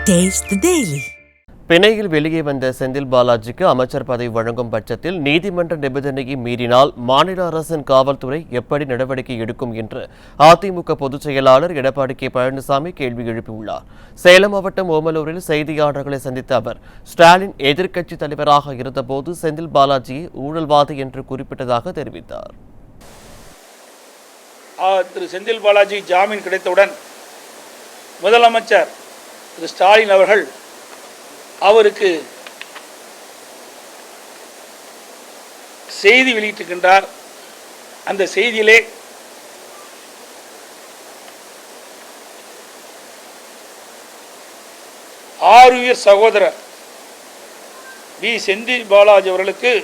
Taste the Daily. பிணையில் வெளியே வந்த செந்தில் பாலாஜிக்கு அமைச்சர் பதவி வழங்கும் பட்சத்தில் நீதிமன்ற நிபந்தனையை மீறினால் மாநில அரசின் காவல்துறை எப்படி நடவடிக்கை எடுக்கும் என்று அதிமுக பொதுச் செயலாளர் எடப்பாடி கே பழனிசாமி கேள்வி எழுப்பியுள்ளார். சேலம் மாவட்டம் ஓமலூரில் செய்தியாளர்களை சந்தித்த அவர், ஸ்டாலின் எதிர்க்கட்சித் தலைவராக இருந்தபோது செந்தில் பாலாஜியை ஊழல்வாதி என்று குறிப்பிட்டதாக தெரிவித்தார். திரு செந்தில் பாலாஜி ஜாமீன் கிடைத்தவுடன் முதலமைச்சர் திரு ஸ்டாலின் அவர்கள் அவருக்கு செய்தி வெளியிட்டிருக்கின்றார். அந்த செய்தியிலே ஆருயிர் சகோதரர் வி செந்தில் பாலாஜி அவர்களுக்கு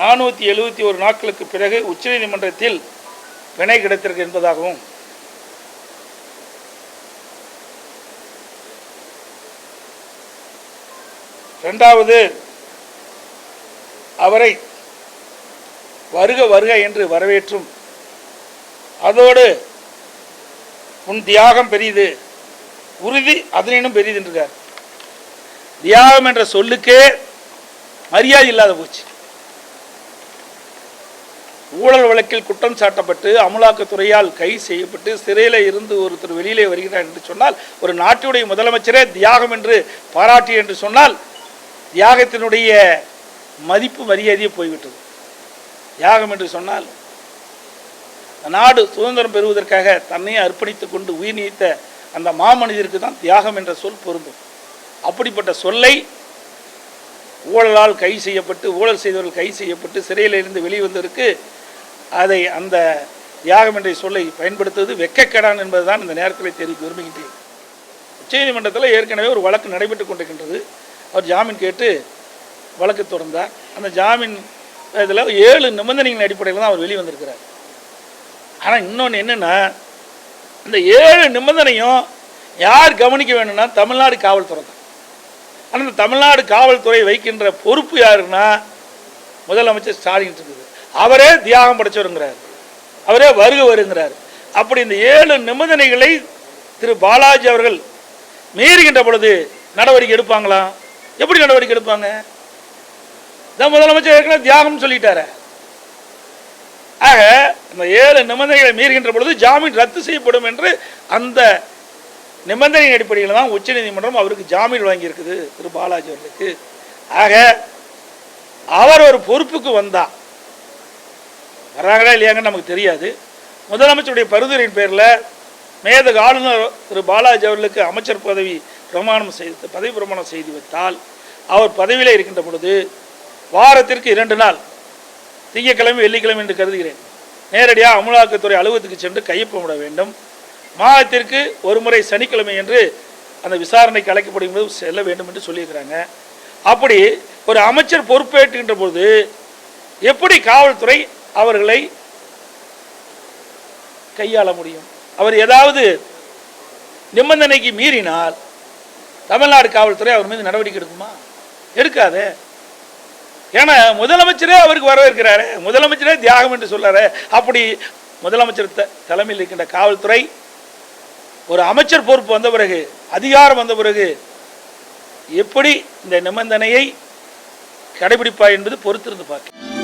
471 நாட்களுக்கு பிறகு உச்சநீதிமன்றத்தில் பிணை கிடைத்திருக்கு என்பதாகவும், இரண்டாவது அவரை வருக வருக என்று வரவேற்றும், அதோடு உன் தியாகம் பெரியது, உறுதி அதனினும் பெரியது என்றார். தியாகம் என்ற சொல்லுக்கே மரியாதை இல்லாத போச்சு. ஊழல் வழக்கில் குற்றம் சாட்டப்பட்டு அமலாக்கத்துறையால் கைது செய்யப்பட்டு சிறையில் இருந்து ஒருத்தர் வெளியிலே வருகிறார் என்று சொன்னால், ஒரு நாட்டுடைய முதலமைச்சரே தியாகம் என்று பாராட்டி என்று சொன்னால், தியாகத்தினுடைய மதிப்பு மரியாதையே போய்விட்டது. தியாகம் என்று சொன்னால், நாடு சுதந்திரம் பெறுவதற்காக தன்னையே அர்ப்பணித்துக் கொண்டு உயிர் நீத்த அந்த மாமனிதருக்கு தான் தியாகம் என்ற சொல் பொருந்தும். அப்படிப்பட்ட சொல்லை ஊழலால் கைது செய்யப்பட்டு, ஊழல் செய்தவர்கள் கைது செய்யப்பட்டு சிறையில் இருந்து வெளிவந்ததற்கு அதை அந்த தியாகம் என்ற சொல்லை பயன்படுத்துவது வெட்கக்கேடான் என்பதுதான் இந்த நேரத்தில் தெரிவிக்க விரும்புகின்றேன். உச்சநீதிமன்றத்தில் ஏற்கனவே ஒரு வழக்கு நடைபெற்றுக் கொண்டிருக்கின்றது. அவர் ஜாமீன் கேட்டு வழக்கு தொடர்ந்தார். அந்த ஜாமீன் இதில் 7 நிபந்தனைகளின் அடிப்படையில் தான் அவர் வெளிவந்திருக்கிறார். ஆனால் இன்னொன்று என்னென்னா, இந்த 7 நிபந்தனையும் யார் கவனிக்க வேணும்னா தமிழ்நாடு காவல்துறை தான். ஆனால் இந்த தமிழ்நாடு காவல்துறை வைக்கின்ற பொறுப்பு யாருன்னா முதலமைச்சர் ஸ்டாலின் இருக்குது. அவரே தியாகம் படைச்சவருங்கிறார், அவரே வருக வருங்கிறார். அப்படி இந்த 7 நிபந்தனைகளை திரு பாலாஜி அவர்கள் மீறுகின்ற பொழுது நடவடிக்கை எடுப்பாங்களா? எப்படி நடவடிக்கை எடுப்பாங்க? முதலமைச்சர் ஏற்கனவே தியாகம் சொல்லிட்டார. ஆக இந்த 7 நிபந்தனைகளை மீறுகின்ற பொழுது ஜாமீன் ரத்து செய்யப்படும் என்று அந்த நிபந்தனையின் அடிப்படையில் தான் உச்சநீதிமன்றம் அவருக்கு ஜாமீன் வாங்கியிருக்குது திரு பாலாஜி அவர்களுக்கு. ஆக அவர் ஒரு பொறுப்புக்கு வந்தா வர்றாங்களா இல்லையாங்கன்னு நமக்கு தெரியாது. முதலமைச்சருடைய பரிந்துரையின் பேரில் மேதக ஆளுநர் திரு பாலாஜி அவர்களுக்கு அமைச்சர் பதவி பிரமாணம் செய்து வைத்தால், அவர் பதவியில் இருக்கின்ற பொழுது வாரத்திற்கு 2 நாள், திங்கட்கிழமை வெள்ளிக்கிழமை என்று கருதுகிறேன், நேரடியாக அமலாக்கத்துறை அலுவலகத்துக்கு சென்று கையொப்பமிட வேண்டும். மாதத்திற்கு ஒரு முறை சனிக்கிழமை என்று அந்த விசாரணைக்கு அழைக்கப்படும் போது செல்ல வேண்டும் என்று சொல்லியிருக்கிறாங்க. அப்படி ஒரு அமைச்சர் பொறுப்பேற்றுகின்ற பொழுது எப்படி காவல்துறை அவர்களை கையாள முடியும்? அவர் ஏதாவது நிபந்தனைக்கு மீறினால் தமிழ்நாடு காவல்துறை அவர் மீது நடவடிக்கை எடுக்குமா? எடுக்காதே. ஏன்னா முதலமைச்சரே அவருக்கு வரவேற்கிறாரு, முதலமைச்சரே தியாகம் என்று சொல்றாரு. அப்படி முதலமைச்சர் தலைமையில் இருக்கின்ற காவல்துறை ஒரு அமைச்சர் பொறுப்பு வந்த பிறகு, அதிகாரம் வந்த பிறகு எப்படி இந்த நிபந்தனையை கடைபிடிப்பார் என்பது பொறுத்திருந்து பார்க்க.